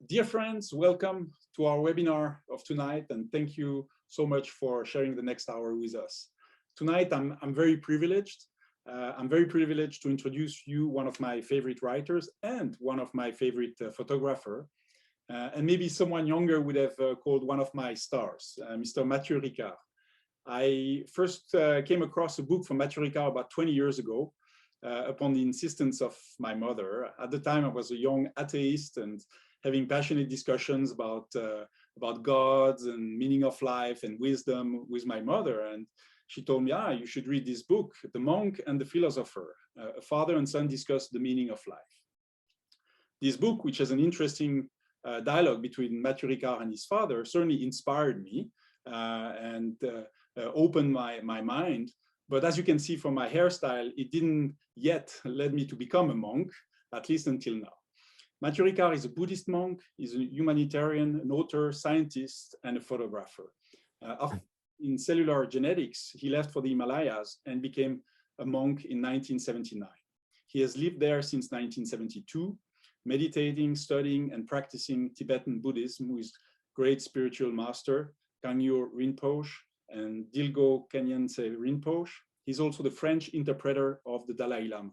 Dear friends, welcome to our webinar of tonight, and thank you so much for sharing the next hour with us. Tonight, I'm very privileged. I'm very privileged to introduce you one of my favorite writers and one of my favorite photographer, and maybe someone younger would have called one of my stars, Mr. Matthieu Ricard. I first came across a book from Matthieu Ricard about 20 years ago, upon the insistence of my mother. At the time, I was a young atheist and having passionate discussions about gods and meaning of life and wisdom with my mother. And she told me, you should read this book, The Monk and the Philosopher. A father and son discuss the meaning of life. This book, which has an interesting dialogue between Matthieu Ricard and his father, certainly inspired me and opened my mind. But as you can see from my hairstyle, it didn't yet lead me to become a monk, at least until now. Matthieu Ricard is a Buddhist monk, he's a humanitarian, an author, scientist, and a photographer. In cellular genetics, he left for the Himalayas and became a monk in 1979. He has lived there since 1972, meditating, studying, and practicing Tibetan Buddhism with great spiritual master, Kangyo Rinpoche and Dilgo Khyentse Rinpoche. He's also the French interpreter of the Dalai Lama.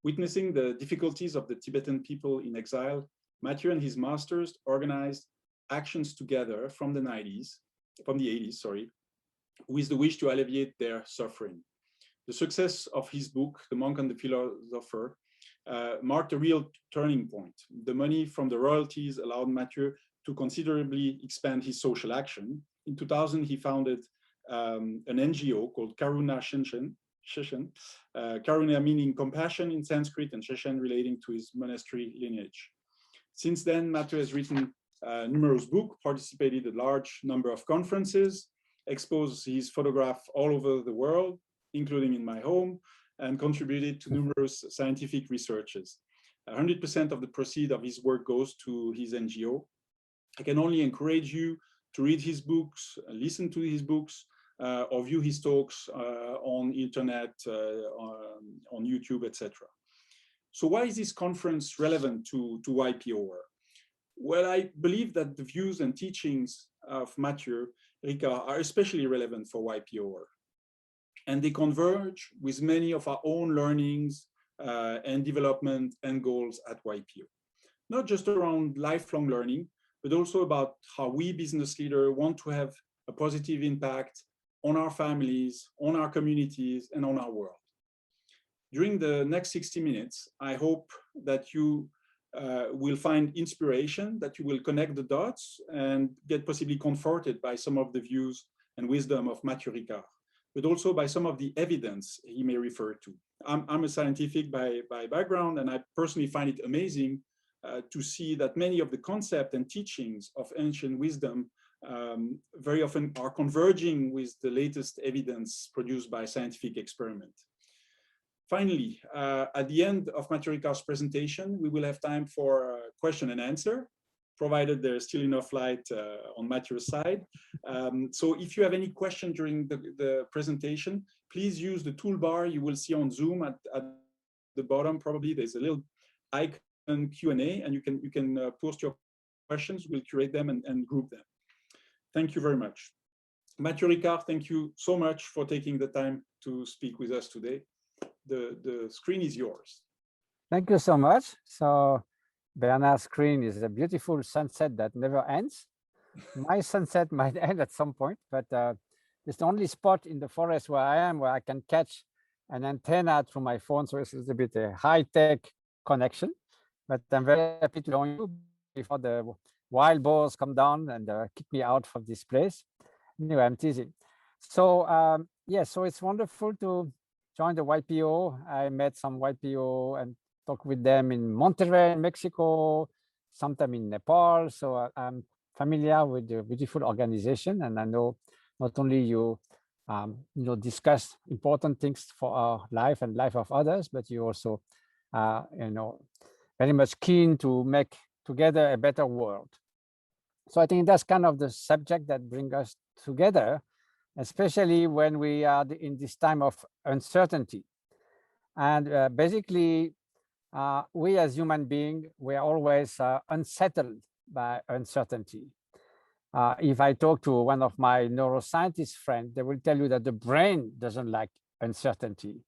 Witnessing the difficulties of the Tibetan people in exile, Matthieu and his masters organized actions together from the 80s, with the wish to alleviate their suffering. The success of his book, The Monk and the Philosopher, marked a real turning point. The money from the royalties allowed Matthieu to considerably expand his social action. In 2000, he founded an NGO called Karuna-Shechen, Karuna meaning compassion in Sanskrit, and Shechen relating to his monastery lineage. Since then, Matthieu has written numerous books, participated in a large number of conferences, exposed his photograph all over the world, including in my home, and contributed to numerous scientific researches. 100% of the proceeds of his work goes to his NGO. I can only encourage you to read his books, listen to his books, or view his talks on internet, on YouTube, etc. So why is this conference relevant to YPO? Well, I believe that the views and teachings of Matthieu Ricard are especially relevant for YPO, and they converge with many of our own learnings and development and goals at YPO. Not just around lifelong learning, but also about how we business leaders want to have a positive impact on our families, on our communities, and on our world. During the next 60 minutes, I hope that you will find inspiration, that you will connect the dots and get possibly comforted by some of the views and wisdom of Matthieu Ricard, but also by some of the evidence he may refer to. I'm a scientific by background, and I personally find it amazing to see that many of the concepts and teachings of ancient wisdom very often are converging with the latest evidence produced by scientific experiment. Finally, at the end of Matthieu Ricard's presentation, we will have time for question and answer, provided there's still enough light on Matthieu's side. So if you have any question during the presentation, please use the toolbar you will see on Zoom at the bottom. Probably there's a little icon Q&A, and you can post your questions. We'll curate them and group them. Thank you very much. Matthieu Ricard, thank you so much for taking the time to speak with us today. The screen is yours. Thank you so much. So Bernard's screen is a beautiful sunset that never ends. My sunset might end at some point, but it's the only spot in the forest where I am where I can catch an antenna through my phone. So it's a bit a high-tech connection, but I'm very happy to join you before the wild boars come down and kick me out from this place. Anyway, I'm teasing. So yeah, so it's wonderful to join the YPO. I met some YPO and talked with them in Monterrey, Mexico, sometime in Nepal. So I'm familiar with the beautiful organization, and I know not only you discuss important things for our life and life of others, but you also very much keen to make together a better world. So I think that's kind of the subject that brings us together, especially when we are in this time of uncertainty. And basically, we as human beings, we are always unsettled by uncertainty. If I talk to one of my neuroscientist friends, they will tell you that the brain doesn't like uncertainty.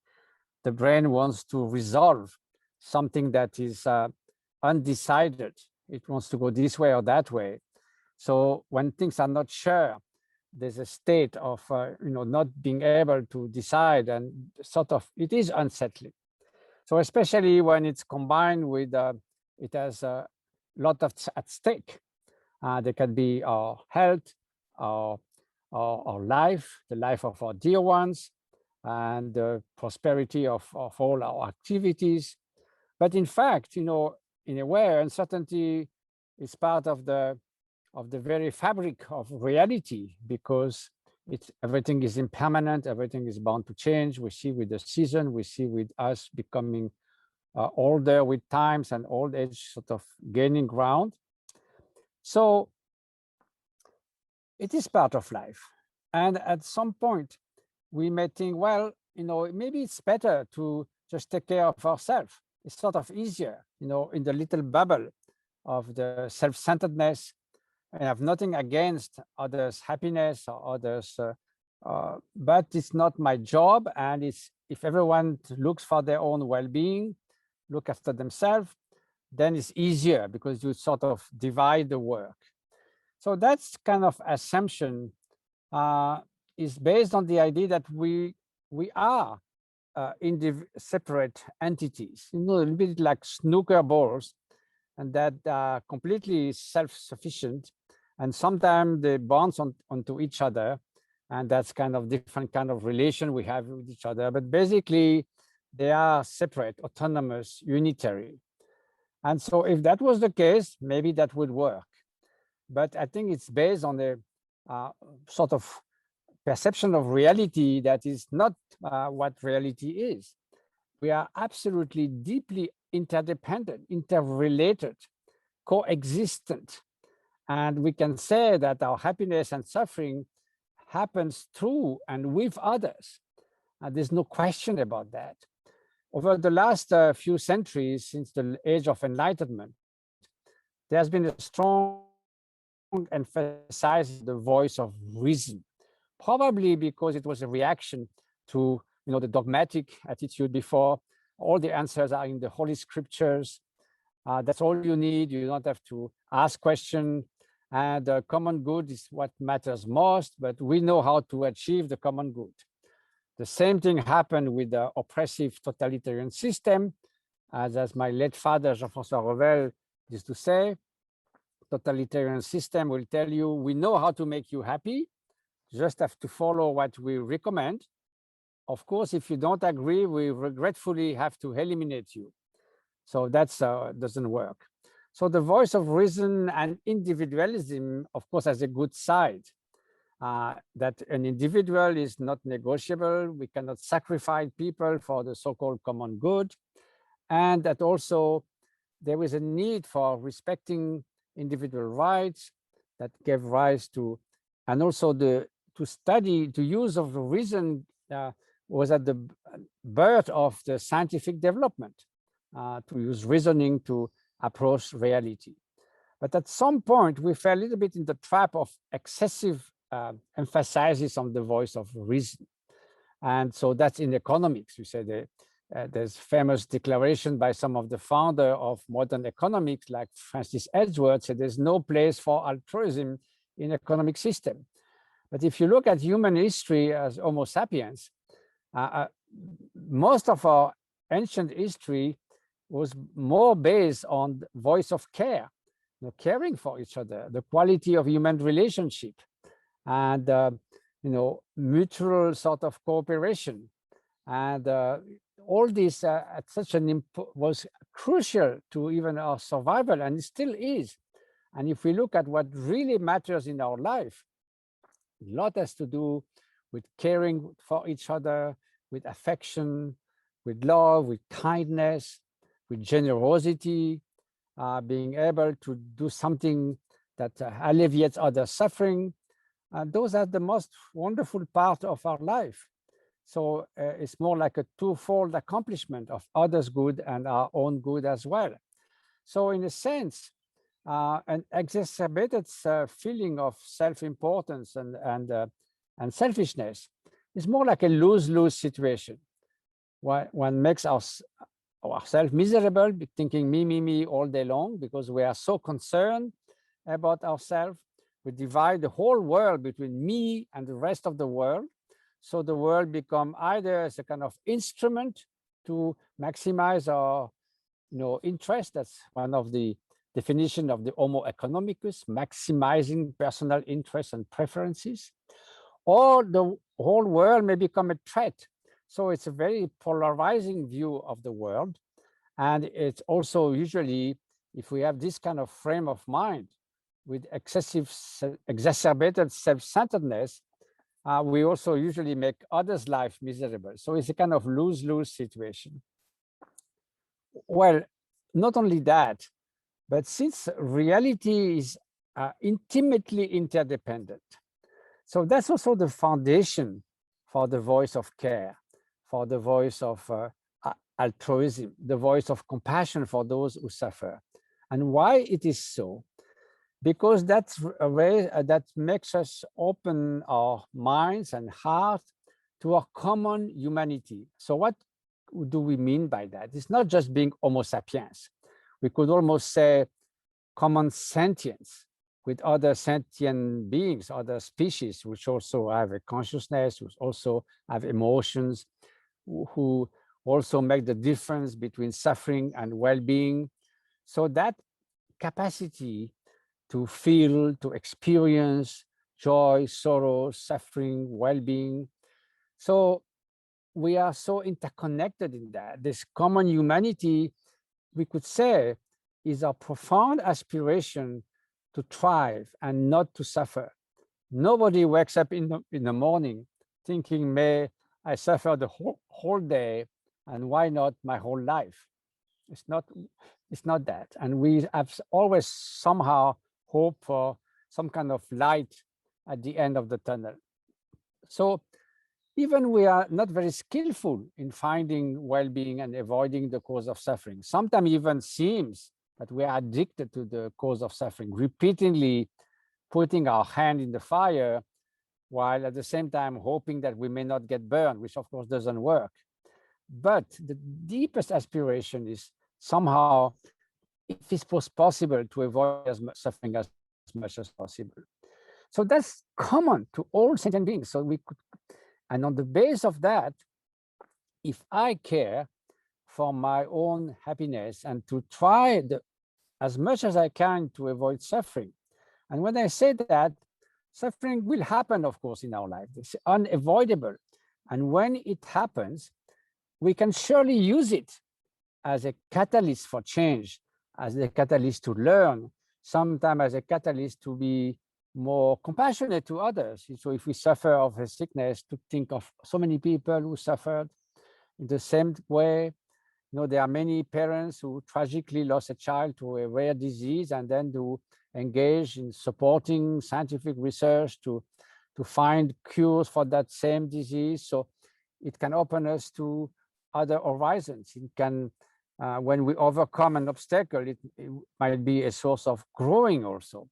The brain wants to resolve something that is undecided. It wants to go this way or that way. So when things are not sure, there's a state of not being able to decide, and sort of it is unsettling. So especially when it's combined with it has a lot of at stake. There can be our health, our life, the life of our dear ones, and the prosperity of all our activities. But in fact, in a way, uncertainty is part of the very fabric of reality, because everything is impermanent, everything is bound to change. We see with the season, we see with us becoming older with times, and old age sort of gaining ground. So it is part of life. And at some point, we may think, well, maybe it's better to just take care of ourselves. It's sort of easier, in the little bubble of the self-centeredness. I have nothing against others' happiness or others, but it's not my job. And if everyone looks for their own well-being, look after themselves, then it's easier because you sort of divide the work. So that's kind of assumption is based on the idea that we are separate entities, a little bit like snooker balls, and that are completely self-sufficient, and sometimes they bounce onto each other, and that's kind of different kind of relation we have with each other. But basically, they are separate, autonomous, unitary. And so if that was the case, maybe that would work. But I think it's based on a sort of perception of reality that is not what reality is. We are absolutely deeply interdependent, interrelated, coexistent. And we can say that our happiness and suffering happens through and with others. There's no question about that. Over the last few centuries, since the age of enlightenment, there has been a strong emphasis on the voice of reason, probably because it was a reaction to the dogmatic attitude before. All the answers are in the Holy Scriptures. That's all you need. You don't have to ask questions. And the common good is what matters most, but we know how to achieve the common good. The same thing happened with the oppressive totalitarian system. As my late father, Jean-François Revel, used to say, totalitarian system will tell you, we know how to make you happy, just have to follow what we recommend. Of course, if you don't agree, we regretfully have to eliminate you. So that doesn't work. So the voice of reason and individualism, of course, has a good side. That an individual is not negotiable. We cannot sacrifice people for the so-called common good. And that also there is a need for respecting individual rights that gave rise to, and also the use of the reason was at the birth of the scientific development, to use reasoning to approach reality. But at some point, we fell a little bit in the trap of excessive emphasis on the voice of reason. And so that's in economics. You say there's famous declaration by some of the founder of modern economics, like Francis Edgeworth, said there's no place for altruism in economic system. But if you look at human history as Homo sapiens, most of our ancient history was more based on the voice of care, caring for each other, the quality of human relationship, and mutual sort of cooperation, and all this at such was crucial to even our survival, and it still is. And if we look at what really matters in our life, a lot has to do with caring for each other, with affection, with love, with kindness, with generosity, being able to do something that alleviates other suffering. Those are the most wonderful part of our life. So it's more like a twofold accomplishment of others' good and our own good as well. So in a sense, an exacerbated feeling of self-importance and selfishness is more like a lose-lose situation. One makes ourselves miserable, thinking me all day long, because we are so concerned about ourselves. We divide the whole world between me and the rest of the world. So the world become either as a kind of instrument to maximize our interest. That's one of the definition of the Homo economicus, maximizing personal interests and preferences. Or the whole world may become a threat. So it's a very polarizing view of the world. And it's also usually, if we have this kind of frame of mind with excessive, exacerbated self-centeredness, we also usually make others' life miserable. So it's a kind of lose-lose situation. Well, not only that, but since reality is intimately interdependent, so that's also the foundation for the voice of care, for the voice of altruism, the voice of compassion for those who suffer. And why it is so? Because that's a way that makes us open our minds and heart to our common humanity. So what do we mean by that? It's not just being Homo sapiens. We could almost say common sentience with other sentient beings, other species, which also have a consciousness, which also have emotions, who also make the difference between suffering and well-being. So that capacity to feel, to experience joy, sorrow, suffering, well-being. So we are so interconnected in that. This common humanity, we could say, is a profound aspiration to thrive and not to suffer. Nobody wakes up in the morning thinking, may I suffer the whole day, and why not my whole life? It's not that. And we have always somehow hope for some kind of light at the end of the tunnel. So even we are not very skillful in finding well-being and avoiding the cause of suffering. Sometimes even seems that we are addicted to the cause of suffering, repeatedly putting our hand in the fire, while at the same time hoping that we may not get burned, which of course doesn't work. But the deepest aspiration is somehow, if it's possible, to avoid as much suffering as much as possible. So that's common to all sentient beings. So we could, and on the base of that, if I care for my own happiness and to try as much as I can to avoid suffering. And when I say that, suffering will happen, of course, in our life. It's unavoidable. And when it happens, we can surely use it as a catalyst for change, as a catalyst to learn, sometimes as a catalyst to be more compassionate to others. So if we suffer of a sickness, to think of so many people who suffered in the same way. There are many parents who tragically lost a child to a rare disease and then to engage in supporting scientific research to find cures for that same disease. So it can open us to other horizons. It can, when we overcome an obstacle, it might be a source of growing also.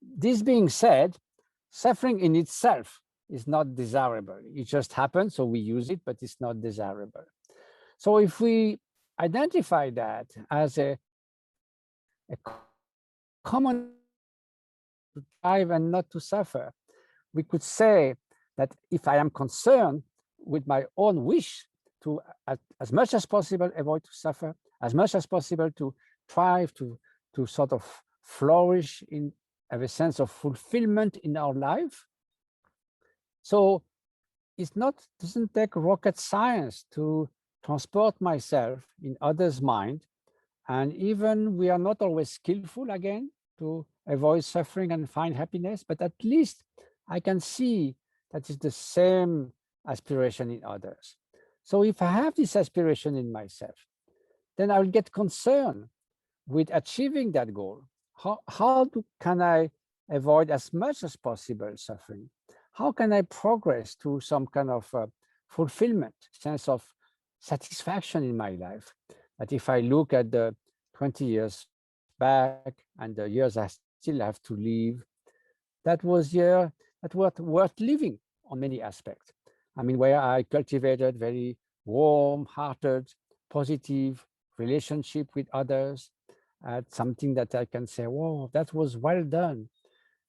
This being said, suffering in itself is not desirable. It just happens, so we use it, but it's not desirable. So if we identify that as a common to thrive and not to suffer, we could say that if I am concerned with my own wish to, as much as possible, avoid to suffer, as much as possible to thrive, to sort of flourish, have a sense of fulfillment in our life. So it doesn't take rocket science to transport myself in others' mind. And even we are not always skillful, again, to avoid suffering and find happiness, but at least I can see that it's the same aspiration in others. So if I have this aspiration in myself, then I will get concerned with achieving that goal. How can I avoid as much as possible suffering? How can I progress to some kind of fulfillment, sense of satisfaction in my life. That if I look at the 20 years back and the years I still have to live, that was year that were worth living on many aspects. I mean, where I cultivated very warm-hearted, positive relationship with others, something that I can say, whoa, that was well done.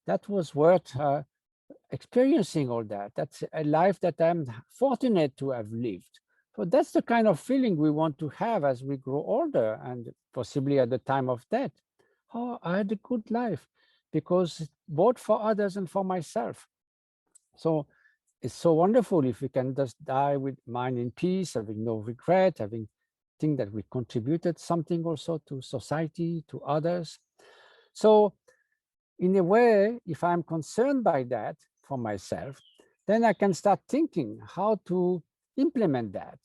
That was worth experiencing all that. That's a life that I'm fortunate to have lived. So that's the kind of feeling we want to have as we grow older and possibly at the time of death. Oh, I had a good life because both for others and for myself. So it's so wonderful if we can just die with mind in peace, having no regret, having think that we contributed something also to society, to others. So in a way, if I'm concerned by that for myself, then I can start thinking how to implement that.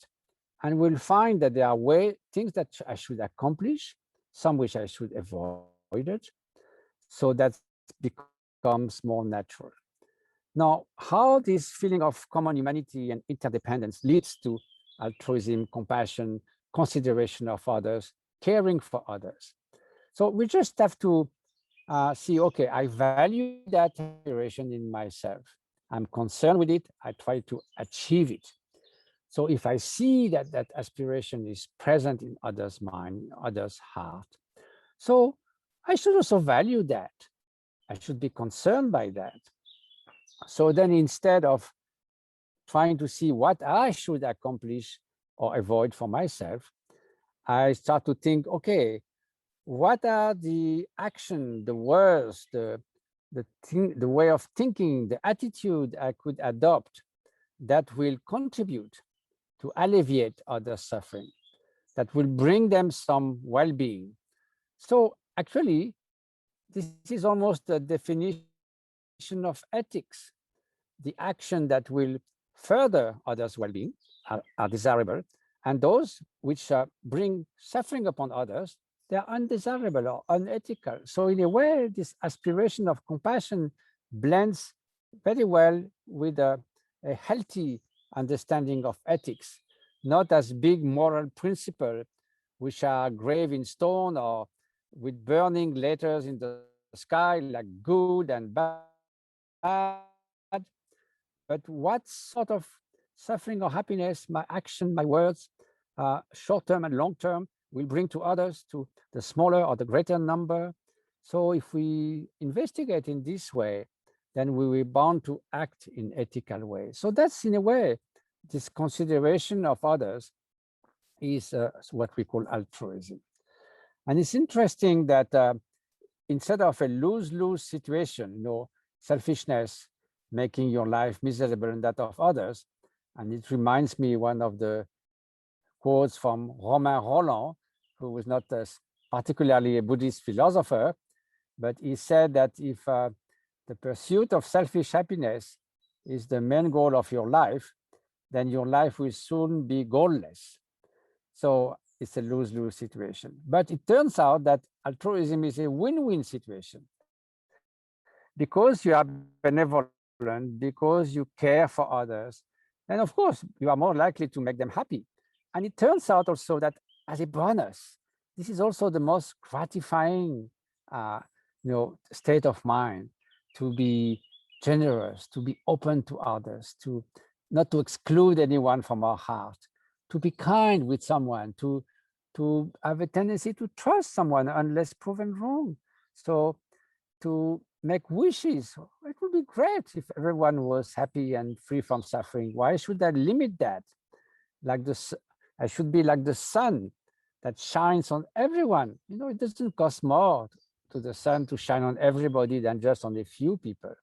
And we'll find that there are things that I should accomplish, some which I should avoid it. So that becomes more natural. Now, how this feeling of common humanity and interdependence leads to altruism, compassion, consideration of others, caring for others. So we just have to see, okay, I value that aspiration in myself. I'm concerned with it. I try to achieve it. So if I see that that aspiration is present in others' mind, in others' heart, so I should also value that. I should be concerned by that. So then instead of trying to see what I should accomplish or avoid for myself, I start to think, okay, what are the action, the words, the way of thinking, the attitude I could adopt that will contribute to alleviate other suffering, that will bring them some well-being. So actually, this is almost the definition of ethics. The action that will further others' well-being are desirable, and those which bring suffering upon others, they are undesirable or unethical. So in a way, this aspiration of compassion blends very well with a healthy understanding of ethics, not as big moral principles which are grave in stone or with burning letters in the sky like good and bad, but what sort of suffering or happiness my action, my words, short-term and long-term, will bring to others, to the smaller or the greater number. So if we investigate in this way, then we will be bound to act in ethical way. So that's in a way, this consideration of others is what we call altruism. And it's interesting that instead of a lose-lose situation, selfishness making your life miserable and that of others, and it reminds me one of the quotes from Romain Rolland, who was not particularly a Buddhist philosopher, but he said that if the pursuit of selfish happiness is the main goal of your life, then your life will soon be goalless. So it's a lose-lose situation. But it turns out that altruism is a win-win situation. Because you are benevolent, because you care for others, then of course you are more likely to make them happy. And it turns out also that as a bonus, this is also the most gratifying state of mind, to be generous, to be open to others, to not to exclude anyone from our heart, to be kind with someone, to have a tendency to trust someone unless proven wrong. So to make wishes, it would be great if everyone was happy and free from suffering. Why should I limit that? Like this, I should be like the sun that shines on everyone. It doesn't cost more to the sun to shine on everybody than just on a few people.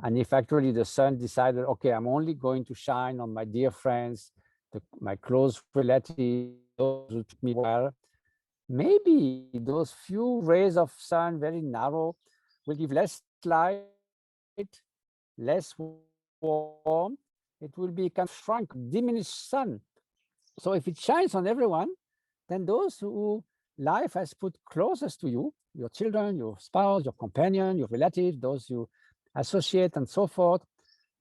And if actually the sun decided, okay, I'm only going to shine on my dear friends, my close relatives, those who treat me well, maybe those few rays of sun, very narrow, will give less light, less warm. It will be kind of shrunk, diminished sun. So if it shines on everyone, then those who life has put closest to you, your children, your spouse, your companion, your relative, those you associate and so forth,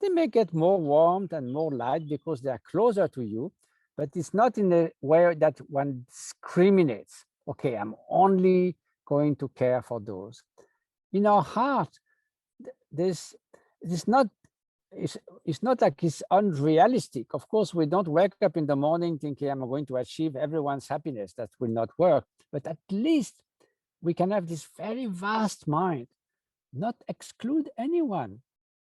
They may get more warmth and more light because they are closer to you, but it's not in a way that one discriminates. Okay, I'm only going to care for those. In our heart, this is not it's not like it's unrealistic. Of course, we don't wake up in the morning thinking I'm going to achieve everyone's happiness. That will not work. But at least we can have this very vast mind, not exclude anyone.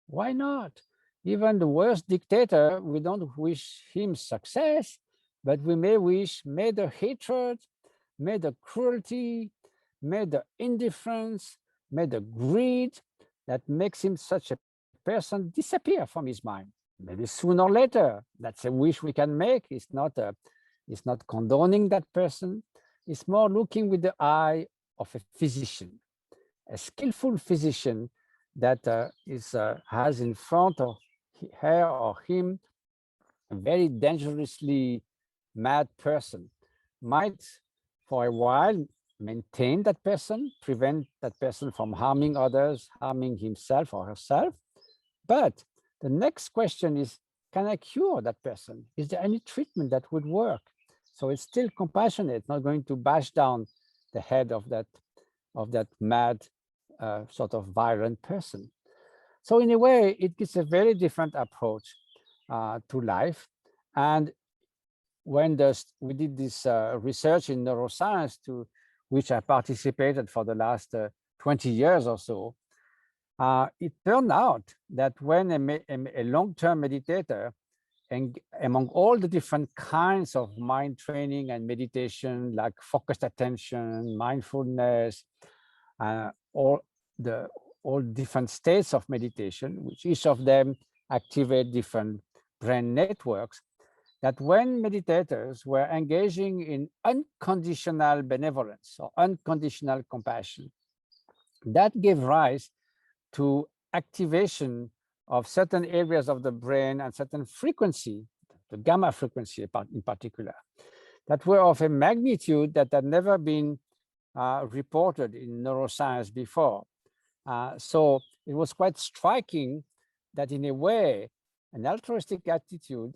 Why not? Even the worst dictator, we don't wish him success, but we may wish, may the hatred, may the cruelty, may the indifference, may the greed that makes him such a person disappear from his mind. Maybe sooner or later. That's a wish we can make. It's not condoning that person. It's more looking with the eye of a physician, a skillful physician that has in front of her or him a very dangerously mad person, might for a while maintain that person, prevent that person from harming others, harming himself or herself. But the next question is, can I cure that person? Is there any treatment that would work? So it's still compassionate, not going to bash down the head of that mad sort of violent person. So in a way, it gives a very different approach to life. And when we did this research in neuroscience, to which I participated for the last 20 years or so, it turned out that when a long-term meditator, and among all the different kinds of mind training and meditation, like focused attention, mindfulness, all different states of meditation, which each of them activate different brain networks, that when meditators were engaging in unconditional benevolence or unconditional compassion, that gave rise to activation of certain areas of the brain and certain frequency, the gamma frequency in particular, that were of a magnitude that had never been reported in neuroscience before. So it was quite striking that in a way, an altruistic attitude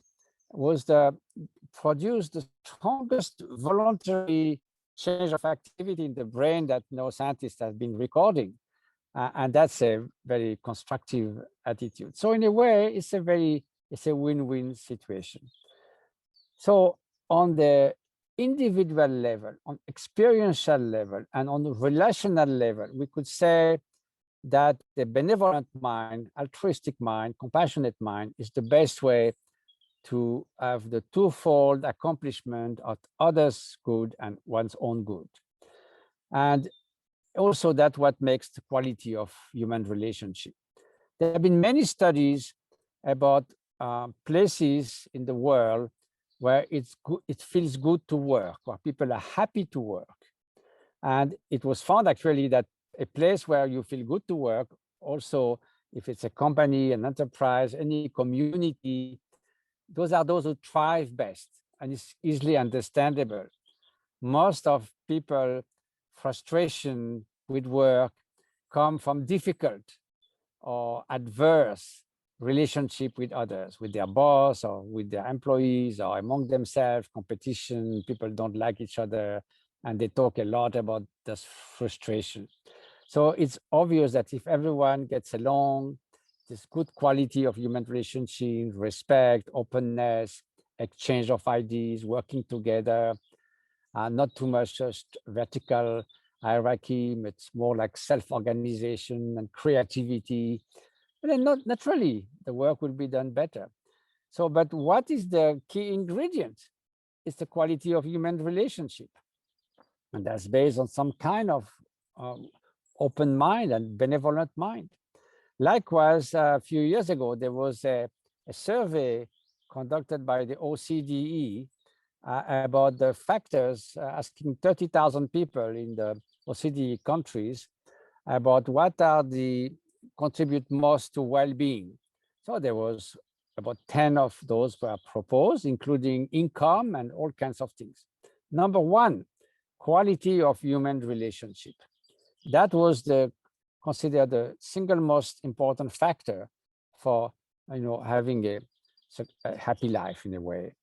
produced the strongest voluntary change of activity in the brain that neuroscientists have been recording. And that's a very constructive attitude. So in a way, it's a win-win situation. So on the individual level, on experiential level, and on the relational level, we could say that the benevolent mind, altruistic mind, compassionate mind is the best way to have the twofold accomplishment of others' good and one's own good. And also that's what makes the quality of human relationship. There have been many studies about places in the world where it feels good to work, where people are happy to work. And it was found actually that a place where you feel good to work, also if it's a company, an enterprise, any community, those are those who thrive best, and it's easily understandable. Most of people frustration with work come from difficult or adverse relationship with others, with their boss or with their employees or among themselves, competition, people don't like each other, and they talk a lot about this frustration. So it's obvious that if everyone gets along, this good quality of human relationships, respect, openness, exchange of ideas, working together, not too much just vertical hierarchy, but it's more like self-organization and creativity. And then not naturally, the work will be done better. So, but what is the key ingredient? It's the quality of human relationship. And that's based on some kind of open mind and benevolent mind. Likewise, a few years ago, there was a survey conducted by the OCDE about the factors, asking 30,000 people in the OECD countries about what are the contribute most to well-being. So there was about 10 of those were proposed, including income and all kinds of things. Number one, quality of human relationship. That was considered the single most important factor for having a happy life in a way,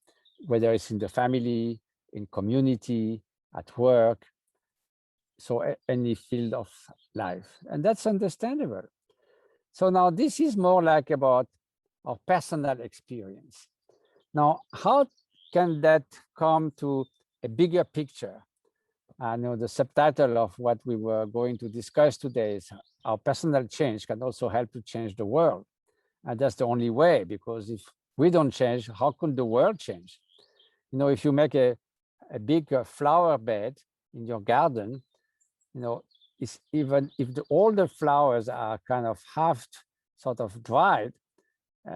whether it's in the family, in community, at work, so any field of life, and that's understandable. So now this is more like about our personal experience. Now, how can that come to a bigger picture? I know the subtitle of what we were going to discuss today is how personal change can also help to change the world. And that's the only way, because if we don't change, how could the world change? If you make a big flower bed in your garden, it's even if all the flowers are kind of half sort of dried,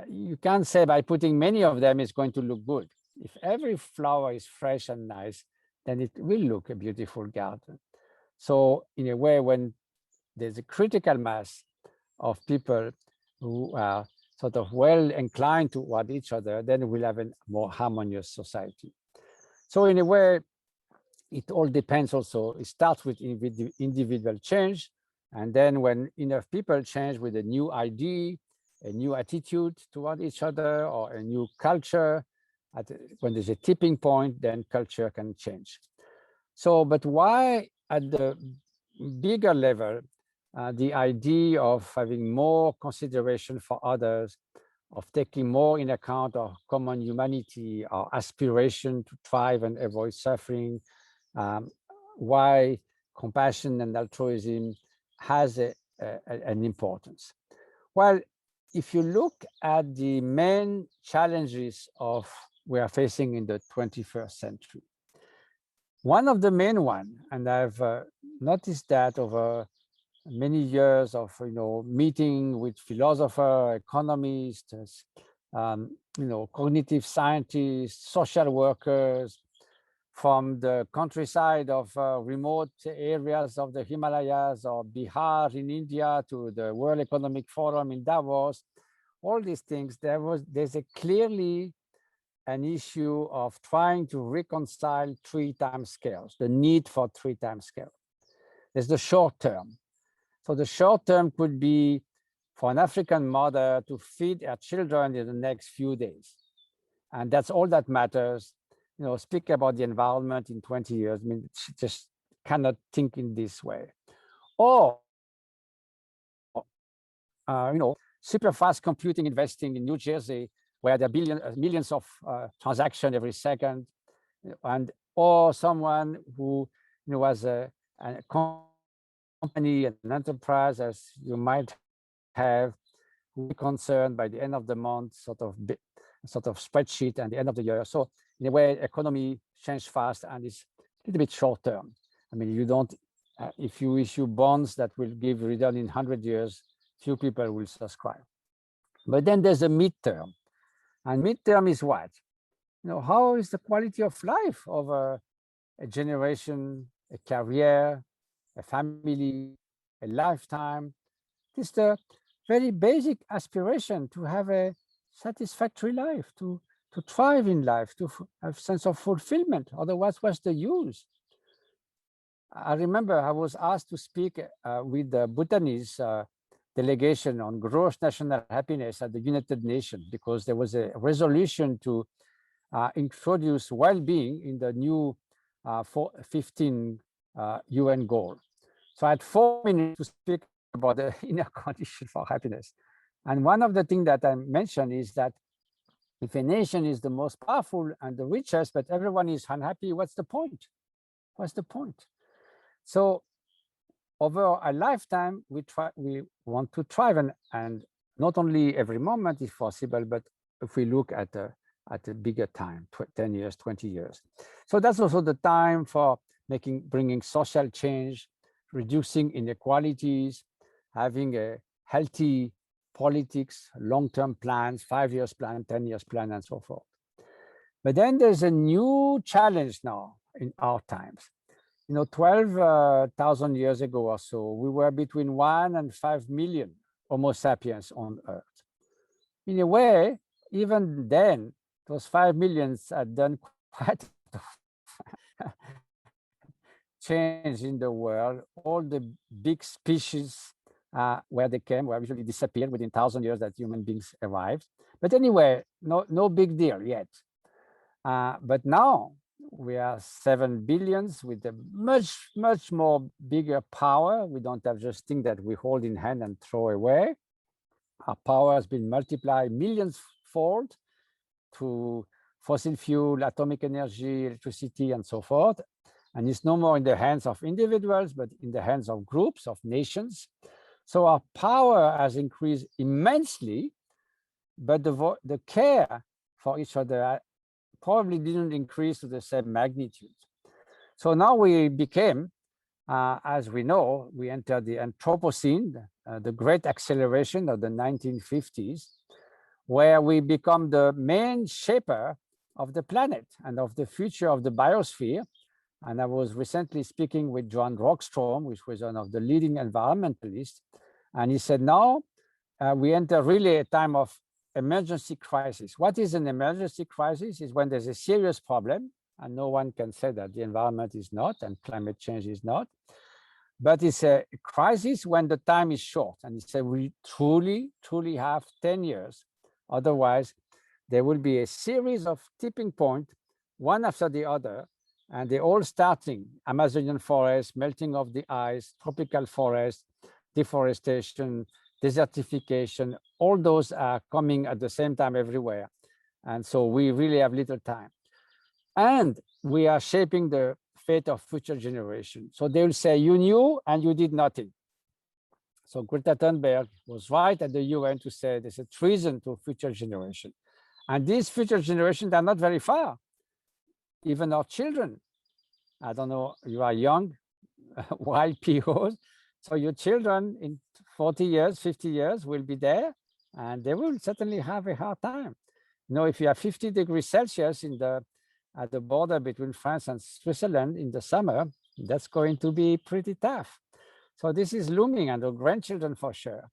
you can't say by putting many of them it's going to look good. If every flower is fresh and nice, then it will look a beautiful garden. So in a way, when there's a critical mass of people who are sort of well inclined toward each other, then we'll have a more harmonious society. So in a way, it all depends also. It starts with individual change. And then when enough people change with a new idea, a new attitude toward each other, or a new culture, when there's a tipping point, then culture can change. So, but why at the bigger level, the idea of having more consideration for others, of taking more in account of common humanity, our aspiration to thrive and avoid suffering, why compassion and altruism has an importance? Well, if you look at the main challenges we are facing in the 21st century, one of the main one, and I've noticed that over many years of meeting with philosophers, economists, cognitive scientists, social workers, from the countryside of remote areas of the Himalayas or Bihar in India to the World Economic Forum in Davos, all these things, there's clearly an issue of trying to reconcile 3 time scales, the need for 3 time scale. There's the short term. So the short term could be for an African mother to feed her children in the next few days. And that's all that matters. Speak about the environment in 20 years. I mean, she just cannot think in this way. Or, super fast computing investing in New Jersey, where there are millions of transactions every second, or someone who has a company, an enterprise, as you might have, who is concerned by the end of the month, sort of spreadsheet and the end of the year. So in a way, economy changes fast and it's a little bit short term. I mean, you don't, if you issue bonds that will give return in 100 years, few people will subscribe. But then there's a midterm. And midterm is what? How is the quality of life of a generation, a career, a family, a lifetime? It's the very basic aspiration to have a satisfactory life, to thrive in life, to have a sense of fulfillment. Otherwise, what's the use? I remember I was asked to speak with the Bhutanese delegation on gross national happiness at the United Nations, because there was a resolution to introduce well-being in the new 15 UN goal. So I had 4 minutes to speak about the inner condition for happiness. And one of the things that I mentioned is that if a nation is the most powerful and the richest, but everyone is unhappy, what's the point? What's the point? So over a lifetime, we want to thrive, and not only every moment if possible, but if we look at a bigger time, 10 years, 20 years. So that's also the time for bringing social change, reducing inequalities, having a healthy politics, long-term plans, 5 years plan, 10 years plan, and so forth. But then there's a new challenge now in our times. 12,000 years ago or so, we were between 1 and 5 million Homo sapiens on Earth. In a way, even then, those 5 millions had done quite change in the world. All the big species where they came, where usually disappeared within 1,000 years that human beings arrived. But anyway, no big deal yet. But now we are 7 billions with a much more bigger power. We don't have just things that we hold in hand and throw away. Our power has been multiplied millions-fold to fossil fuel, atomic energy, electricity, and so forth. And it's no more in the hands of individuals, but in the hands of groups, of nations. So our power has increased immensely, but the care for each other probably didn't increase to the same magnitude. So now we became, as we know, we entered the Anthropocene, the great acceleration of the 1950s, where we become the main shaper of the planet and of the future of the biosphere. And I was recently speaking with Johan Rockström, which was one of the leading environmentalists, and he said, now we enter really a time of emergency crisis. What is an emergency crisis? Is when there's a serious problem, and no one can say that the environment is not and climate change is not, but it's a crisis when the time is short. And he said, we truly have 10 years. Otherwise, there will be a series of tipping points, one after the other, and they're all starting. Amazonian forest, melting of the ice, tropical forest, deforestation, desertification, all those are coming at the same time everywhere. And so we really have little time. And we are shaping the fate of future generations. So they will say, you knew and you did nothing. So Greta Thunberg was right at the UN to say there's a treason to future generation. And these future generations are not very far. Even our children. I don't know, you are young, YPOs. So your children in 40 years, 50 years will be there, and they will certainly have a hard time. You know, if you have 50 degrees Celsius at the border between France and Switzerland in the summer, that's going to be pretty tough. So this is looming, and our grandchildren for sure.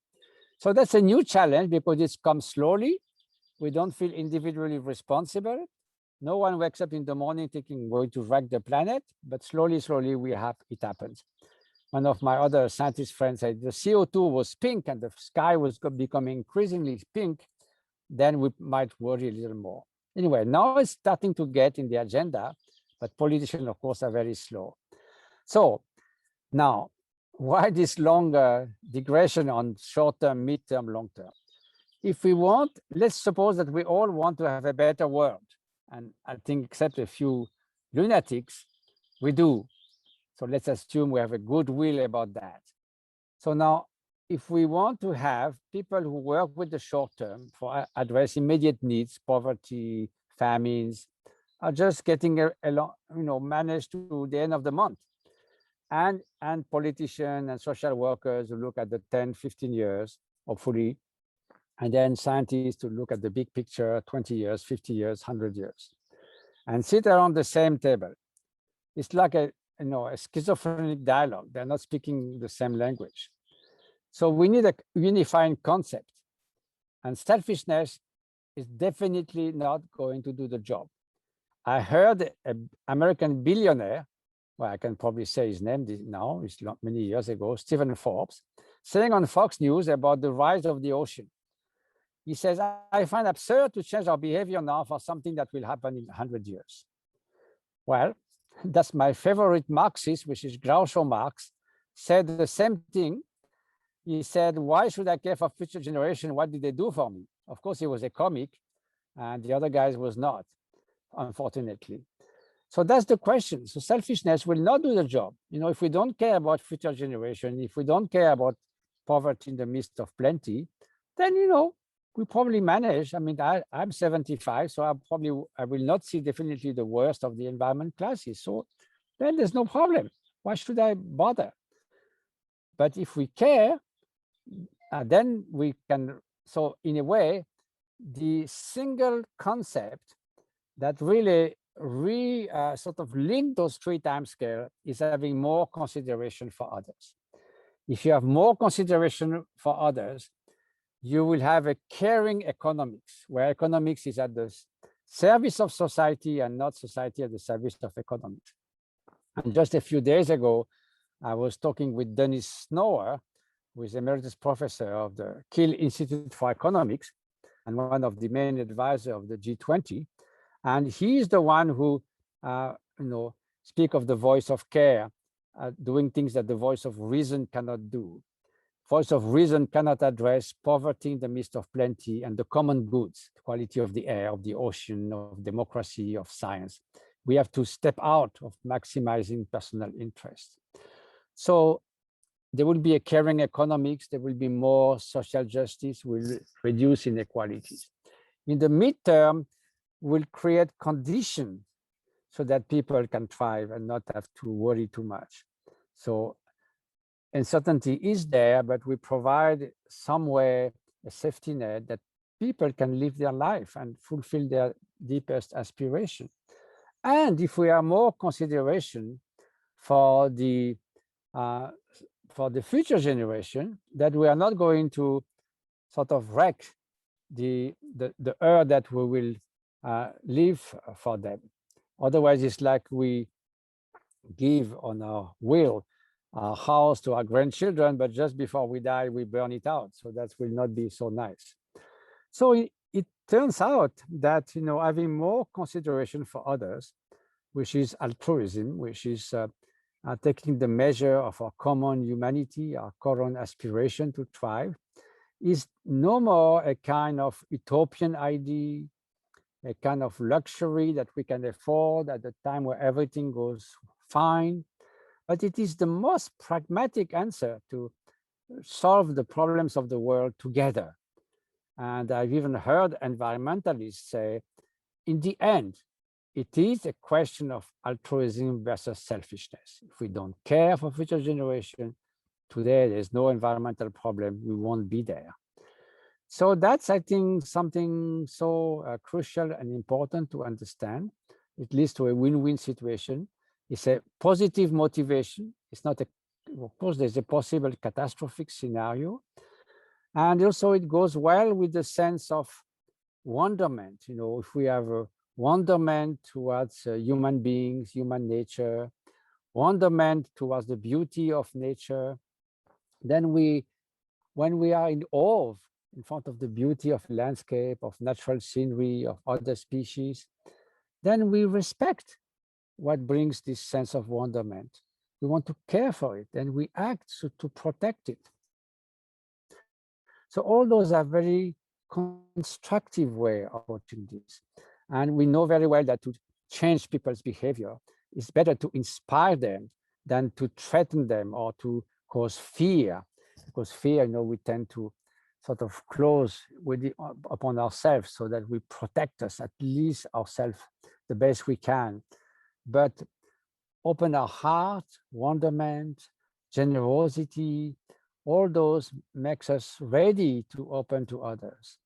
So that's a new challenge because it comes slowly. We don't feel individually responsible. No one wakes up in the morning thinking we're going to wreck the planet, but slowly it happens. One of my other scientist friends said the CO2 was pink and the sky was becoming increasingly pink, then we might worry a little more. Anyway, now it's starting to get in the agenda, but politicians, of course, are very slow. So now, why this long digression on short-term, mid-term, long-term? If we want, let's suppose that we all want to have a better world. And I think except a few lunatics, we do. So let's assume we have a good will about that. So now, if we want to have people who work with the short term for address immediate needs, poverty, famines, are just getting along, managed to the end of the month. And politicians and social workers who look at the 10, 15 years, hopefully, and then scientists to look at the big picture, 20 years, 50 years, 100 years, and sit around the same table. It's like a schizophrenic dialogue. They're not speaking the same language. So we need a unifying concept. And selfishness is definitely not going to do the job. I heard an American billionaire, well, I can probably say his name now, it's not many years ago, Stephen Forbes, saying on Fox News about the rise of the ocean. He says, I find absurd to change our behavior now for something that will happen in 100 years. Well, that's my favorite Marxist, which is Groucho Marx, said the same thing. He said, why should I care for future generation? What did they do for me? Of course, he was a comic, and the other guys was not, unfortunately. So that's the question. So selfishness will not do the job. If we don't care about future generation, if we don't care about poverty in the midst of plenty, then, we probably manage. I mean, I'm 75, so I will not see definitely the worst of the environment crisis. So then there's no problem. Why should I bother? But if we care, then we can. So in a way, the single concept that really sort of link those three timescales is having more consideration for others. If you have more consideration for others, you will have a caring economics, where economics is at the service of society and not society at the service of economics. And just a few days ago, I was talking with Dennis Snower, who is emeritus professor of the Kiel Institute for Economics and one of the main advisors of the G20. And he is the one who, speak of the voice of care, doing things that the voice of reason cannot do. Voice of reason cannot address poverty in the midst of plenty and the common goods, the quality of the air, of the ocean, of democracy, of science. We have to step out of maximizing personal interest. So there will be a caring economics, there will be more social justice, will reduce inequalities. In the midterm, we'll create conditions so that people can thrive and not have to worry too much. So uncertainty is there, but we provide somewhere a safety net that people can live their life and fulfill their deepest aspiration. And if we have more consideration for the future generation, that we are not going to sort of wreck the earth that we will leave for them. Otherwise, it's like we give on our will our house to our grandchildren, but just before we die, we burn it out. So that will not be so nice. So it turns out that, having more consideration for others, which is altruism, which is taking the measure of our common humanity, our common aspiration to thrive, is no more a kind of utopian idea, a kind of luxury that we can afford at a time where everything goes fine, but it is the most pragmatic answer to solve the problems of the world together. And I've even heard environmentalists say, in the end, it is a question of altruism versus selfishness. If we don't care for future generations, today there's no environmental problem, we won't be there. So that's, I think, something so crucial and important to understand. It leads to a win-win situation. It's a positive motivation. It's not of course, there's a possible catastrophic scenario. And also it goes well with the sense of wonderment. If we have a wonderment towards human beings, human nature, wonderment towards the beauty of nature, then when we are in awe in front of the beauty of landscape, of natural scenery, of other species, then we respect what brings this sense of wonderment. We want to care for it, and we act to protect it. So all those are very constructive way of approaching this. And we know very well that to change people's behavior, it's better to inspire them than to threaten them or to cause fear. Because fear, we tend to sort of close upon ourselves so that we protect us, at least ourselves, the best we can. But open our heart, wonderment, generosity, all those makes us ready to open to others.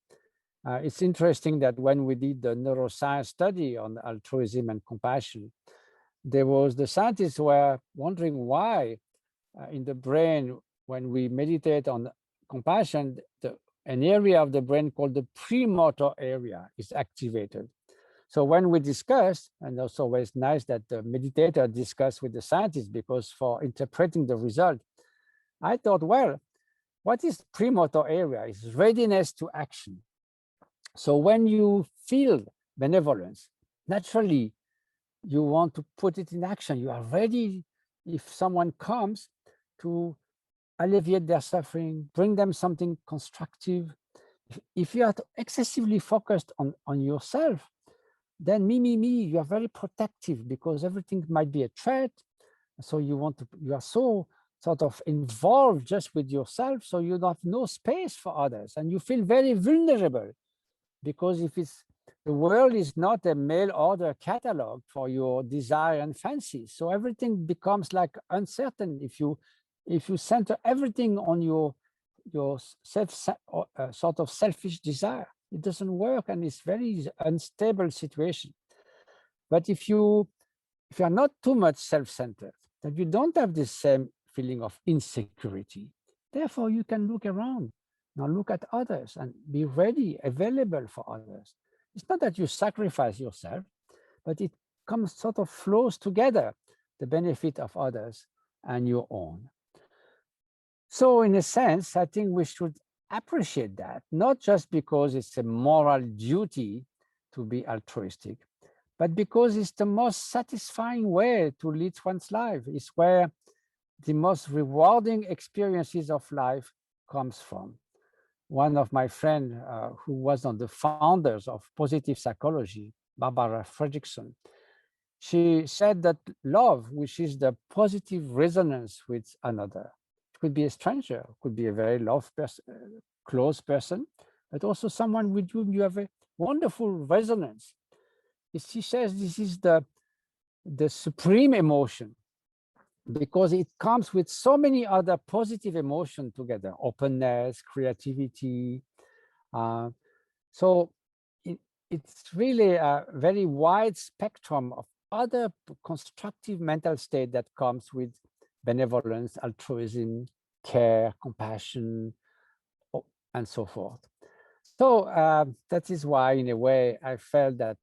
It's interesting that when we did the neuroscience study on altruism and compassion, the scientists were wondering why in the brain, when we meditate on compassion, an area of the brain called the premotor area is activated. So when we discussed, and also it's nice that the meditator discussed with the scientists, because for interpreting the result, I thought, well, what is premotor area? It's readiness to action. So when you feel benevolence, naturally, you want to put it in action. You are ready, if someone comes, to alleviate their suffering, bring them something constructive. If you are excessively focused on yourself, then me, you are very protective because everything might be a threat. So you are so sort of involved just with yourself, so you have no space for others, and you feel very vulnerable, because the world is not a mail order catalog for your desire and fancies. So everything becomes like uncertain if you center everything on your sort of selfish desire. It doesn't work, and it's very unstable situation. But if you are not too much self-centered, that you don't have the same feeling of insecurity, therefore you can look around. Now look at others and be ready, available for others. It's not that you sacrifice yourself, but it comes sort of flows together, the benefit of others and your own. So in a sense, I think we should appreciate that, not just because it's a moral duty to be altruistic, but because it's the most satisfying way to lead one's life. It's where the most rewarding experiences of life comes from. One of my friends who was one of the founders of positive psychology, Barbara Fredrickson, she said that love, which is the positive resonance with another, it could be a stranger, could be a very close person, but also someone with whom you have a wonderful resonance. She says this is the supreme emotion, because it comes with so many other positive emotions together: openness, creativity. So it's really a very wide spectrum of other constructive mental state that comes with benevolence, altruism, care, compassion, and so forth. So that is why, in a way, I felt that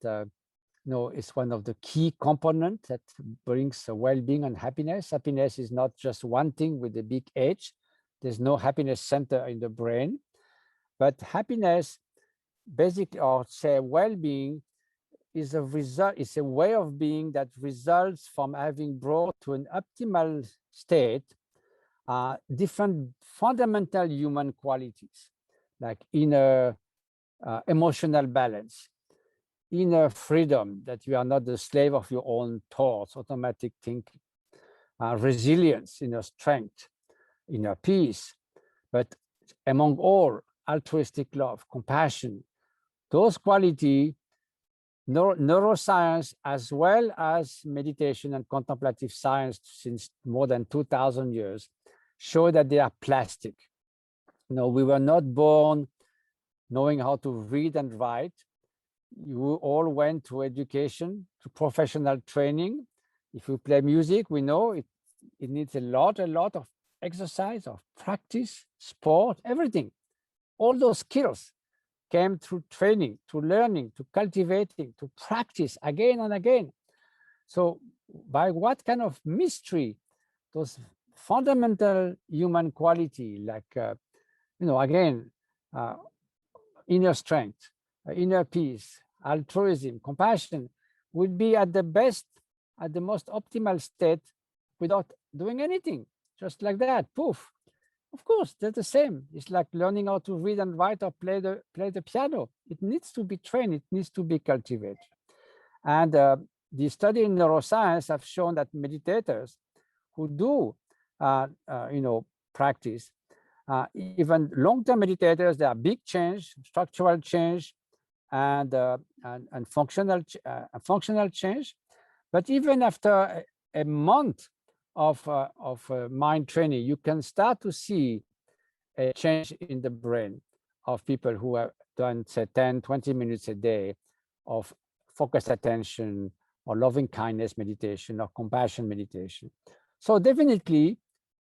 it's one of the key components that brings well-being and happiness. Happiness is not just one thing with a big H. There's no happiness center in the brain, but happiness, basically, or say well-being, is a result. It's a way of being that results from having brought to an optimal state different fundamental human qualities, like inner emotional balance, inner freedom, that you are not the slave of your own thoughts, automatic thinking, resilience, inner strength, inner peace, but among all, altruistic love, compassion. Those qualities, neuroscience as well as meditation and contemplative science since more than 2,000 years show that they are plastic. We were not born knowing how to read and write. You all went to education, to professional training. If you play music, we know it needs a lot of exercise, of practice, sport, everything. All those skills came through training, to learning, to cultivating, to practice again and again. So by what kind of mystery those fundamental human quality, like, again, inner strength, inner peace, altruism, compassion, would be at the best, at the most optimal state without doing anything, just like that, poof. Of course, they're the same. It's like learning how to read and write or play the piano. It needs to be trained. It needs to be cultivated. And the study in neuroscience have shown that meditators who do, practice, even long-term meditators, there are big change, structural change, and functional change. But even after a month of mind training, you can start to see a change in the brain of people who have done, say, 10, 20 minutes a day of focused attention or loving kindness meditation or compassion meditation. So definitely,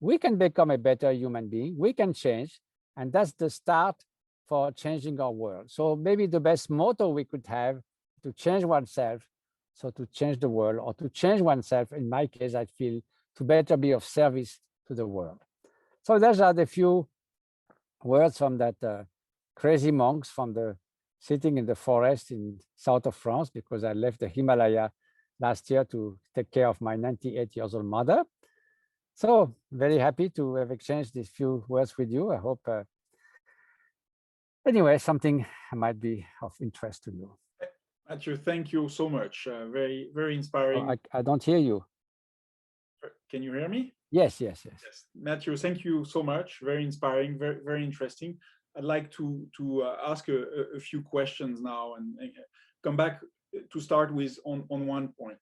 we can become a better human being. We can change, and that's the start for changing our world. So maybe the best motto we could have to change oneself, so to change the world, or to change oneself, in my case, I feel, to better be of service to the world. So those are the few words from that crazy monks from the sitting in the forest in south of France, because I left the Himalaya last year to take care of my 98-year-old mother. So very happy to have exchanged these few words with you. I hope, anyway, something might be of interest to you. Matthieu, thank you so much. Very, very inspiring. Oh, I don't hear you. Can you hear me? Yes. Matthieu, thank you so much. Very inspiring, very, very interesting. I'd like to ask a few questions now and come back to start with on one point.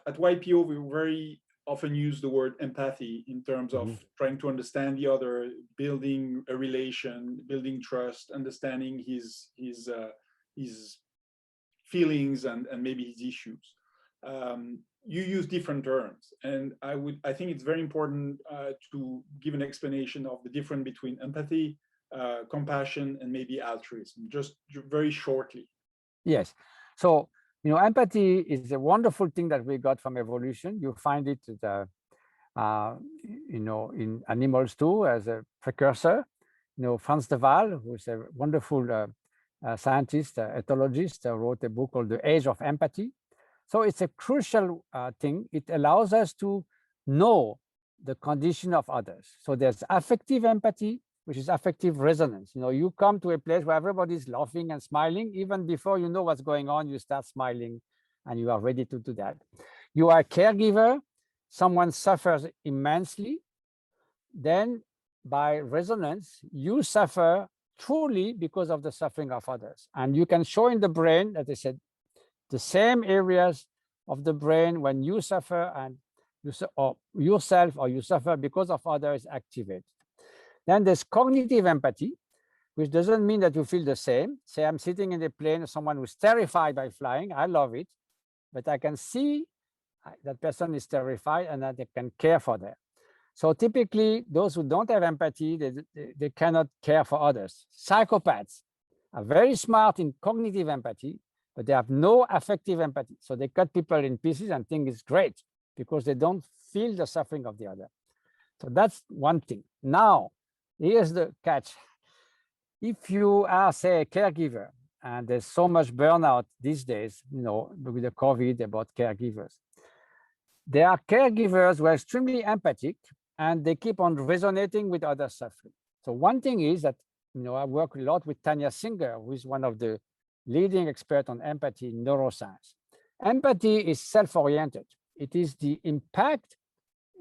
At YPO, we very often use the word empathy in terms of trying to understand the other, building a relation, building trust, understanding his feelings and maybe his issues. You use different terms, and I think it's very important to give an explanation of the difference between empathy, compassion, and maybe altruism, just very shortly. Yes. So, empathy is a wonderful thing that we got from evolution. You find it in animals too, as a precursor. Frans de Waal, who's a wonderful scientist, ethologist, wrote a book called The Age of Empathy. So it's a crucial thing. It allows us to know the condition of others. So there's affective empathy, which is affective resonance. You come to a place where everybody's laughing and smiling. Even before you know what's going on, you start smiling and you are ready to do that. You are a caregiver. Someone suffers immensely. Then by resonance, you suffer truly because of the suffering of others. And you can show in the brain, as I said, the same areas of the brain when you suffer and you suffer because of others activate. Then there's cognitive empathy, which doesn't mean that you feel the same. Say I'm sitting in a plane, someone who's terrified by flying, I love it, but I can see that person is terrified and that I can care for them. So typically, those who don't have empathy, they cannot care for others. Psychopaths are very smart in cognitive empathy, but they have no affective empathy. So they cut people in pieces and think it's great because they don't feel the suffering of the other. So that's one thing. Now, here's the catch. If you are, say, a caregiver, and there's so much burnout these days, with the COVID about caregivers. There are caregivers who are extremely empathic and they keep on resonating with other suffering. So one thing is that, I work a lot with Tanya Singer, who is one of the leading experts on empathy in neuroscience. Empathy is self-oriented. It is the impact,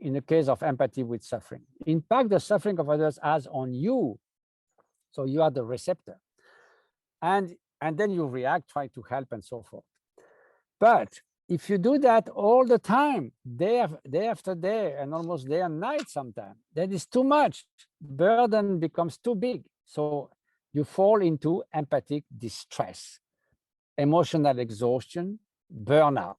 in the case of empathy with suffering, impact the suffering of others has on you. So you are the receptor. And then you react, try to help and so forth. But if you do that all the time, day after day, and almost day and night sometimes, that is too much. Burden becomes too big. So you fall into empathic distress, emotional exhaustion, burnout.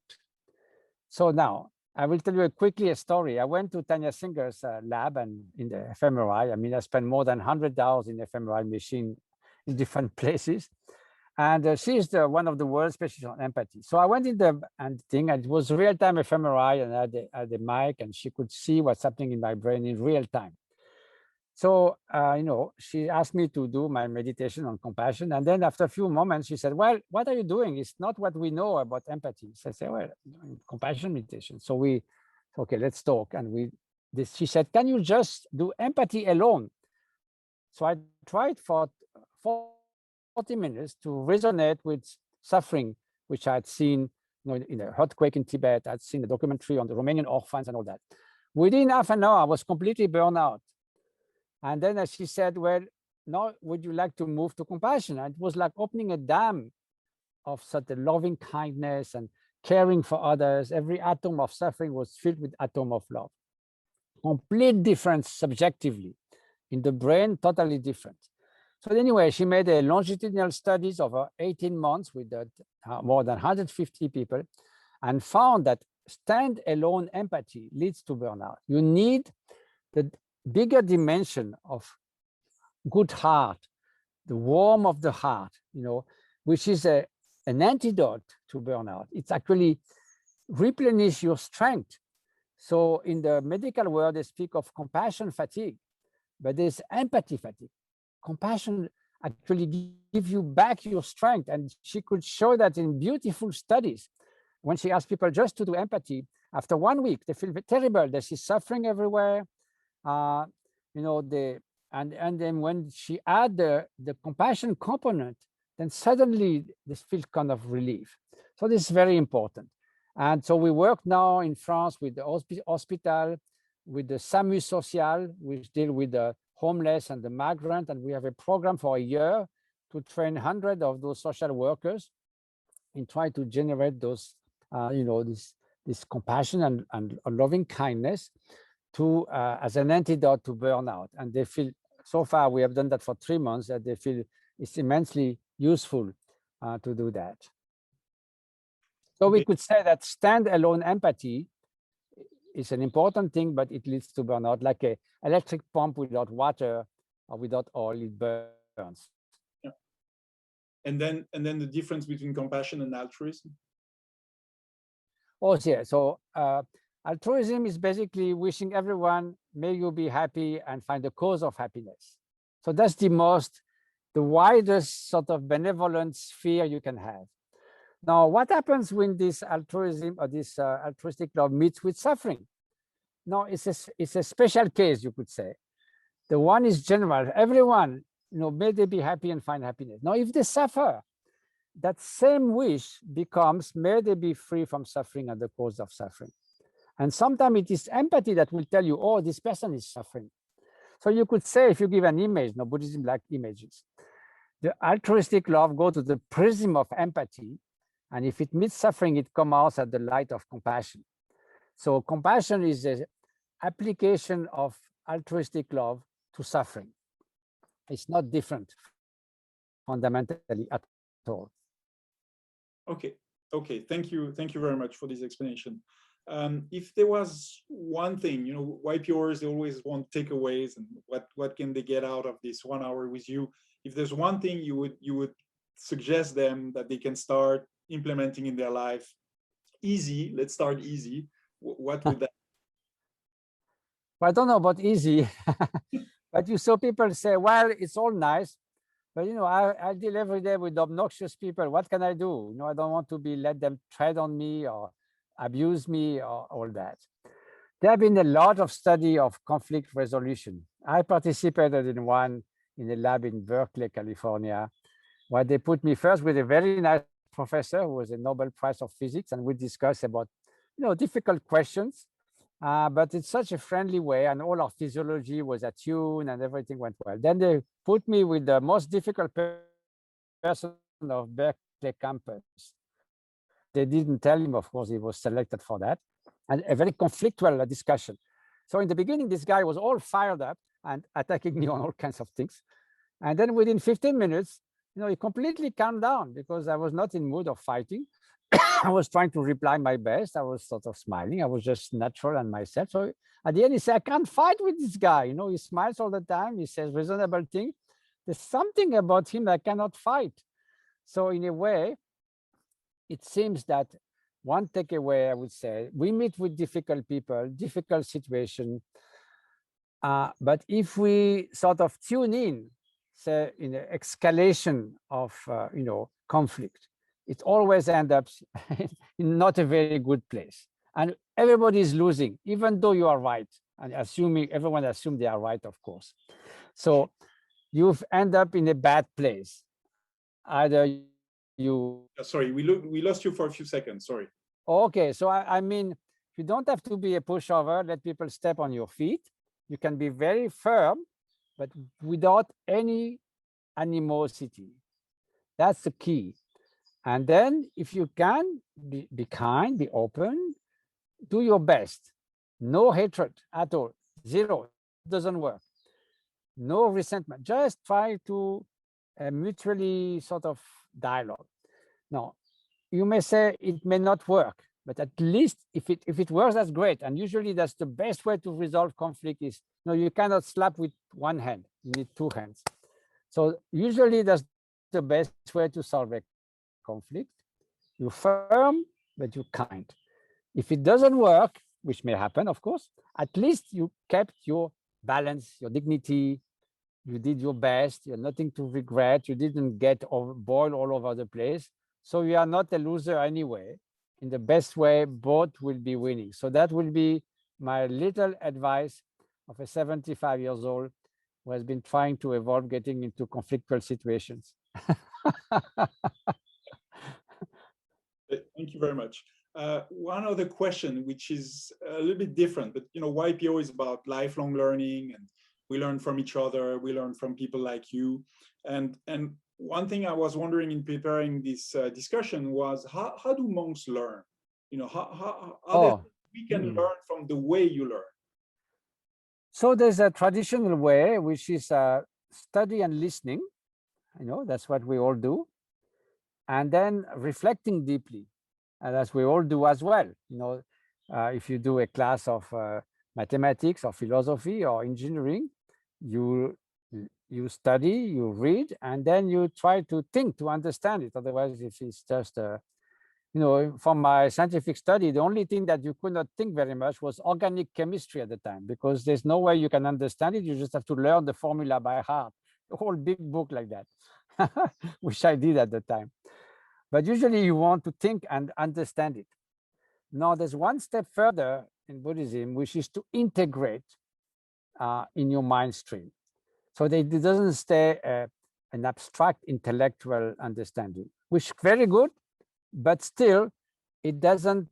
So now, I will tell you quickly a story. I went to Tanya Singer's lab and in the fMRI. I spent more than 100 hours in the fMRI machine in different places. And she is one of the world specialists on empathy. So I went in there and it was real-time fMRI, and I had a mic, and she could see what's happening in my brain in real time. So, she asked me to do my meditation on compassion. And then after a few moments, she said, well, what are you doing? It's not what we know about empathy. So I said, well, compassion meditation. So okay, let's talk. And she said, can you just do empathy alone? So I tried for 40 minutes to resonate with suffering, which I had seen in the earthquake in Tibet. I'd seen a documentary on the Romanian orphans and all that. Within half an hour, I was completely burned out. And then she said, well, now would you like to move to compassion? And it was like opening a dam of such a loving kindness and caring for others. Every atom of suffering was filled with atom of love. Complete difference subjectively. In the brain, totally different. So anyway, she made a longitudinal studies over 18 months with more than 150 people and found that stand-alone empathy leads to burnout. You need the bigger dimension of good heart, the warmth of the heart, which is an antidote to burnout. It's actually replenish your strength. So in the medical world, they speak of compassion fatigue, but there's empathy fatigue. Compassion actually gives you back your strength. And she could show that in beautiful studies. When she asked people just to do empathy, after 1 week, they feel terrible. They see suffering everywhere. And then when she add the compassion component, then suddenly this feels kind of relief. So this is very important. And so we work now in France with the hospital, with the SAMU Social, which deal with the homeless and the migrant. And we have a program for a year to train 100 of those social workers and try to generate those, this compassion and loving kindness to as an antidote to burnout. And they feel, so far we have done that for 3 months, that they feel it's immensely useful to do that. So we could say that stand-alone empathy is an important thing, but it leads to burnout, like an electric pump without water or without oil, it burns. Yeah. And then the difference between compassion and altruism? Oh, yeah. So Altruism is basically wishing everyone, may you be happy and find the cause of happiness. So that's the widest sort of benevolent sphere you can have. Now, what happens when this altruism or this altruistic love meets with suffering? No, it's a special case, you could say. The one is general. Everyone, may they be happy and find happiness. Now, if they suffer, that same wish becomes, may they be free from suffering and the cause of suffering. And sometimes it is empathy that will tell you, oh, this person is suffering. So you could say, if you give an image, Buddhism like images, the altruistic love go to the prism of empathy. And if it meets suffering, it comes out at the light of compassion. So compassion is an application of altruistic love to suffering. It's not different fundamentally at all. Okay. Thank you very much for this explanation. If there was one thing, YPOers, they always want takeaways and what can they get out of this 1 hour with you? If there's one thing you would suggest them that they can start implementing in their life, easy, let's start easy, what would that be? Well, I don't know about easy, but you saw people say, well, it's all nice, but I deal every day with obnoxious people. What can I do? I don't want to let them tread on me or abuse me or all that. There have been a lot of study of conflict resolution. I participated in one in a lab in Berkeley, California, where they put me first with a very nice professor who was a Nobel Prize of Physics, and we discussed about difficult questions, but it's such a friendly way, and all our physiology was attuned and everything went well. Then they put me with the most difficult person of Berkeley campus. They didn't tell him, of course, he was selected for that, and a very conflictual discussion. So in the beginning, this guy was all fired up and attacking me on all kinds of things. And then within 15 minutes, he completely calmed down because I was not in mood of fighting. I was trying to reply my best. I was sort of smiling. I was just natural and myself. So at the end, he said, I can't fight with this guy. He smiles all the time. He says reasonable things. There's something about him that I cannot fight. So in a way, it seems that one takeaway, I would say, we meet with difficult people, difficult situations. But if we sort of tune in, say, in an escalation of, conflict, it always ends up in not a very good place. And everybody is losing, even though you are right. And everyone assumes they are right, of course. So you end up in a bad place. Either you... Sorry, we lost you for a few seconds, sorry. Okay, so I mean, you don't have to be a pushover, let people step on your feet. You can be very firm, but without any animosity. That's the key. And then if you can, be kind, be open, do your best. No hatred at all, zero, it doesn't work. No resentment, just try to mutually sort of dialogue. Now, you may say it may not work, but at least if it works, that's great. And usually that's the best way to resolve conflict is, you cannot slap with one hand, you need two hands. So usually that's the best way to solve a conflict. You're firm, but you're kind. If it doesn't work, which may happen, of course, at least you kept your balance, your dignity, you did your best, you have nothing to regret, you didn't get boiled all over the place. So you are not a loser anyway. In the best way, both will be winning. So that will be my little advice of a 75 years old who has been trying to avoid getting into conflictual situations. Thank you very much. One other question, which is a little bit different, but YPO is about lifelong learning, and we learn from each other. We learn from people like you. And one thing I was wondering in preparing this discussion was how do monks learn? How we can learn from the way you learn. So there's a traditional way, which is study and listening. That's what we all do. And then reflecting deeply, and as we all do as well. If you do a class of mathematics or philosophy or engineering, you study, you read, and then you try to think to understand it. Otherwise, if it's just from my scientific study, the only thing that you could not think very much was organic chemistry at the time, because there's no way you can understand it. You just have to learn the formula by heart, a whole big book like that, which I did at the time. But usually you want to think and understand it. Now, there's one step further in Buddhism, which is to integrate in your mind stream, so that it doesn't stay an abstract intellectual understanding, which is very good, but still it doesn't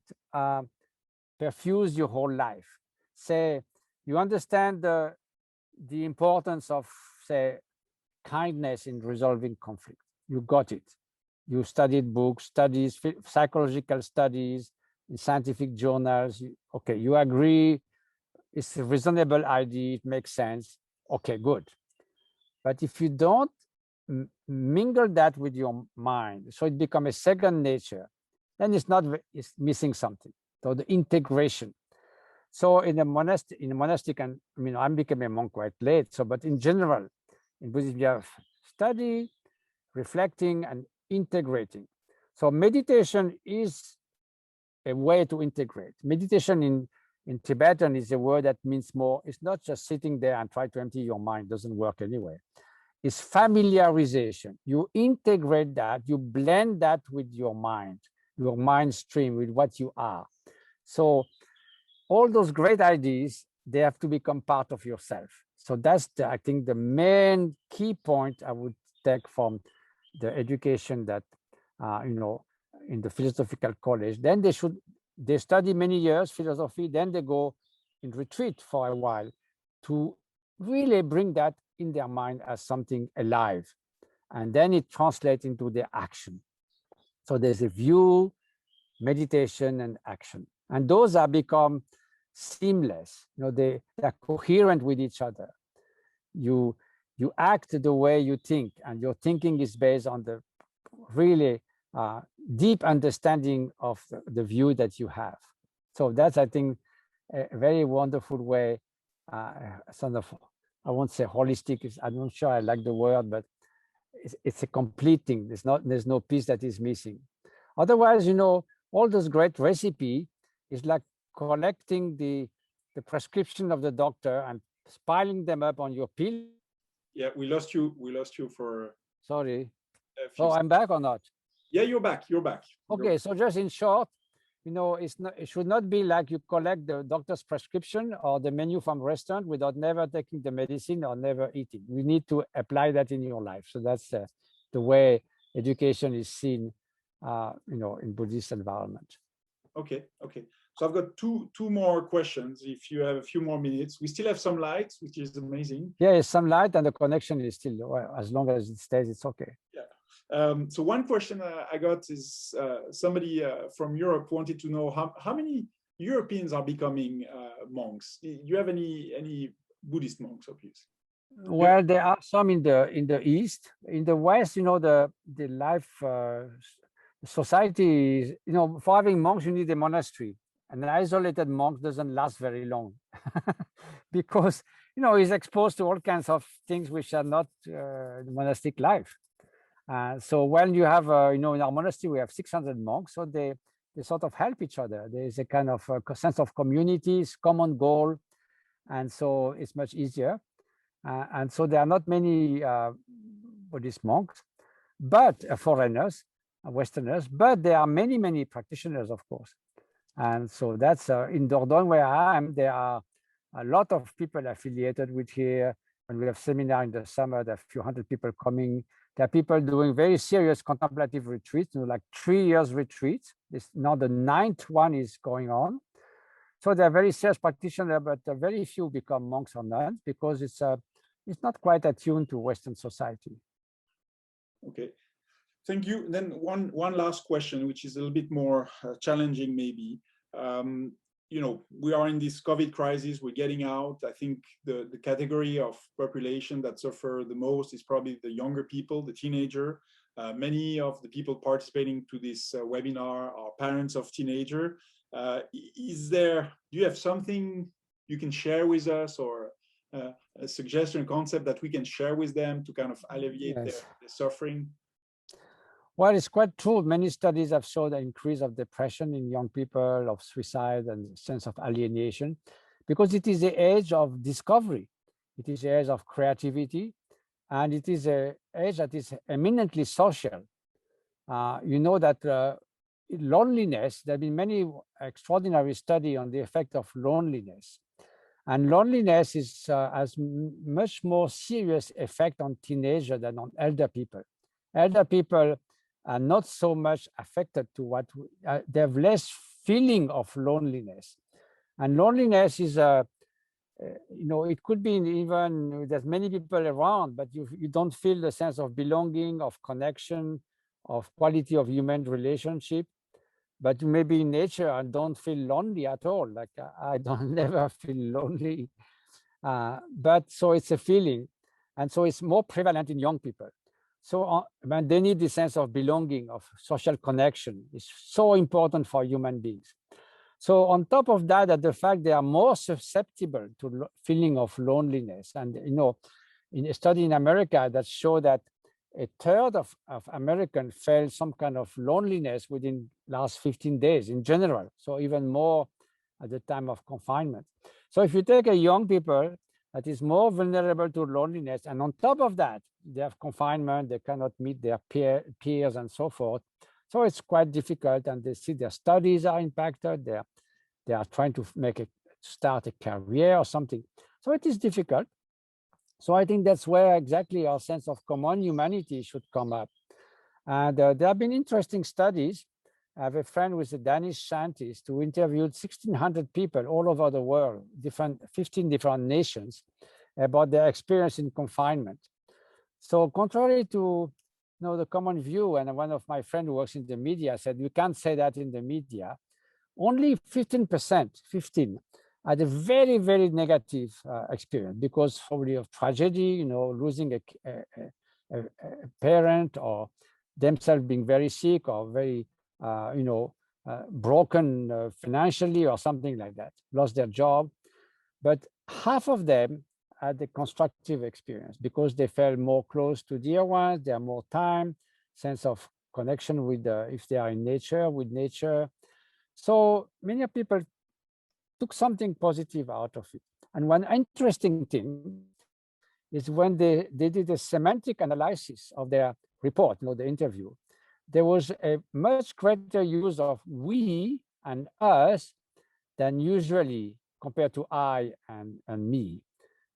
perfuse your whole life. Say you understand the importance of, say, kindness in resolving conflict. You got it. You studied books, studies, psychological studies, in scientific journals. Okay, you agree, it's a reasonable idea, it makes sense. Okay, good. But if you don't mingle that with your mind, so it becomes a second nature, then it's missing something. So the integration. So in the monastic, and I became a monk quite late. So, but in general, in Buddhism, you have study, reflecting, and integrating. So meditation is a way to integrate. Meditation in Tibetan is a word that means more. It's not just sitting there and try to empty your mind. Doesn't work anyway. It's familiarization. You integrate that, you blend that with your mind stream, with what you are. So all those great ideas, they have to become part of yourself. So that's, I think, the main key point I would take from the education that, in the philosophical college. Then they study many years philosophy, then they go in retreat for a while to really bring that in their mind as something alive. And then it translates into their action. So there's a view, meditation, and action. And those are become seamless. They're coherent with each other. You act the way you think, and your thinking is based on the really deep understanding of the view that you have. So that's, I think, a very wonderful way, sort of, I won't say holistic, I'm not sure I like the word, but it's a complete thing. There's no piece that is missing. Otherwise, all those great recipe is like collecting the prescription of the doctor and piling them up on your pill. Yeah, we lost you for sorry. Oh, I'm back or not? Yeah, you're back. Okay, so just in short, it should not be like you collect the doctor's prescription or the menu from restaurant without never taking the medicine or never eating. You need to apply that in your life. So that's the way education is seen, in Buddhist environment. Okay. So I've got two more questions. If you have a few more minutes, we still have some light, which is amazing. Yeah, some light, and the connection is still, as long as it stays, it's okay. Yeah. So one question I got is somebody from Europe wanted to know how many Europeans are becoming monks. Do you have any Buddhist monks, obviously? Well, there are some in the East. In the West, the life society is, for having monks, you need a monastery. An isolated monk doesn't last very long because, he's exposed to all kinds of things which are not monastic life. So when you have, in our monastery, we have 600 monks, so they sort of help each other. There is a kind of a sense of communities, common goal, and so it's much easier. And so there are not many Buddhist monks, but foreigners, Westerners, but there are many, many practitioners, of course. And so that's in Dordogne, where I am, there are a lot of people affiliated with here. When we have seminar in the summer, there are a few hundred people coming. There are people doing very serious contemplative retreats, like 3 years retreats. Now the 9th one is going on. So they're very serious practitioners, but very few become monks or nuns because it's not quite attuned to Western society. Okay, thank you. Then one last question, which is a little bit more challenging, maybe. We are in this COVID crisis. We're getting out. I think the category of population that suffer the most is probably the younger people, the teenager. Many of the people participating to this webinar are parents of teenager. Do you have something you can share with us, or a suggestion, concept that we can share with them to kind of alleviate their suffering? Well, it's quite true. Many studies have shown the increase of depression in young people, of suicide and sense of alienation, because it is the age of discovery. It is the age of creativity, and it is an age that is eminently social. You know that loneliness, there have been many extraordinary studies on the effect of loneliness. And loneliness has much more serious effect on teenagers than on elder people. Elder people are not so much affected to what they have less feeling of loneliness. And loneliness is you know, it could be even there's many people around, but you don't feel the sense of belonging, of connection, of quality of human relationship. But you may be in nature and don't feel lonely at all. Like I don't never feel lonely. But so it's a feeling. And so it's more prevalent in young people. So when they need this sense of belonging, of social connection. It's so important for human beings. So on top of that, the fact they are more susceptible to feeling of loneliness. And, you know, in a study in America that showed that a third of Americans felt some kind of loneliness within last 15 days in general. So even more at the time of confinement. So if you take a young people that is more vulnerable to loneliness, and on top of that, they have confinement, they cannot meet their peers and so forth. So it's quite difficult, and they see their studies are impacted. They are trying to start a career or something. So it is difficult. So I think that's where exactly our sense of common humanity should come up. And there have been interesting studies. I have a friend who is a Danish scientist who interviewed 1,600 people all over the world, 15 different nations, about their experience in confinement. So contrary to the common view, and one of my friends who works in the media said, we can't say that in the media, only 15%, had a very, very negative experience because probably of tragedy, losing a parent or themselves being very sick or very, broken financially or something like that, lost their job. But half of them had a constructive experience because they felt more close to dear ones, they have more time, sense of connection with, if they are in nature, with nature. So many people took something positive out of it. And one interesting thing is when they did a semantic analysis of their report, the interview, there was a much greater use of we and us than usually compared to I and me,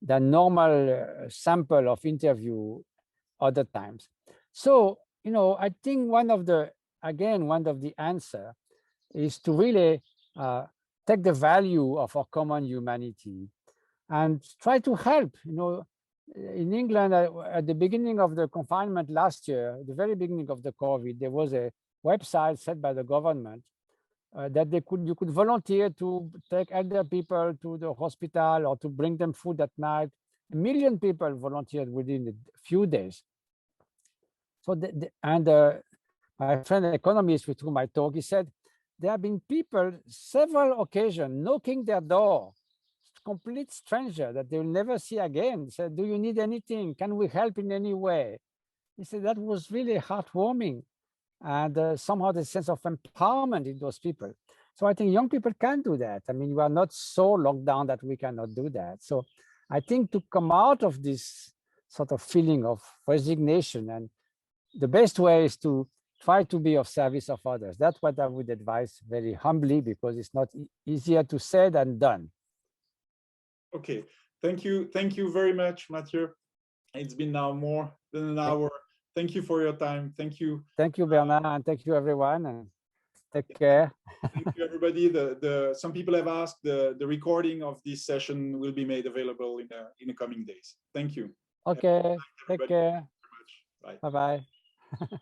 than normal sample of interview other times. So, I think one of the answer is to really take the value of our common humanity and try to help. In England, at the beginning of the confinement last year, the very beginning of the COVID, there was a website set by the government that you could volunteer to take elder people to the hospital or to bring them food at night. 1 million people volunteered within a few days. So, my friend, an economist with whom I talk, he said, there have been people, several occasions, knocking their door, complete stranger that they will never see again. Said, do you need anything? Can we help in any way? He said that was really heartwarming, and somehow the sense of empowerment in those people. So I think young people can do that. I mean, we are not so locked down that we cannot do that. So I think to come out of this sort of feeling of resignation, and the best way is to try to be of service of others. That's what I would advise very humbly, because it's not easier to say than done. Okay, thank you very much, Matthieu. It's been now more than an hour. Thank you for your time. Thank you. Thank you, Bernard, and thank you, everyone, and take care. Thank you, everybody. Some people have asked, the recording of this session will be made available in the coming days. Thank you. Okay, take care. Bye. Bye-bye.